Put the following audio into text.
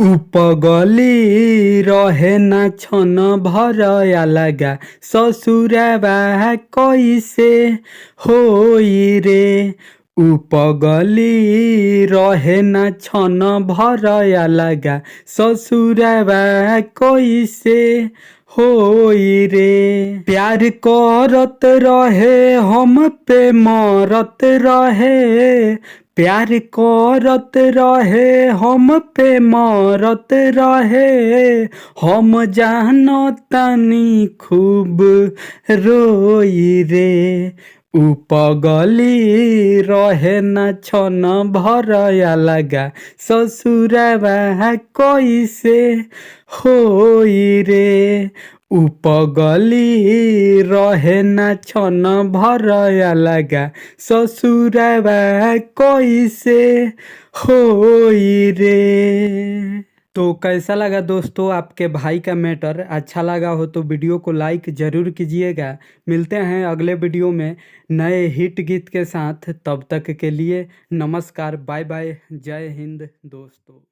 उपगली रहे ना छन भरया लगा ससुरवा कैसे होई रे। उपगली रहे ना छन भरया लगा ससुरवा कैसे होई रे। प्यार करत रहे हम पे मरत रहे, प्यार करत रहे हम पे मरत रहे। हम जानतानी खूब रोई रे। उपगली रहे न छन भरया लगा ससुरवा कैसे होई रे। उपगली रहे न छन भरया लगा ससुरवा कैसे होई रे। तो कैसा लगा दोस्तों आपके भाई का मैटर? अच्छा लगा हो तो वीडियो को लाइक ज़रूर कीजिएगा। मिलते हैं अगले वीडियो में नए हिट गीत के साथ। तब तक के लिए नमस्कार, बाय बाय, जय हिंद दोस्तों।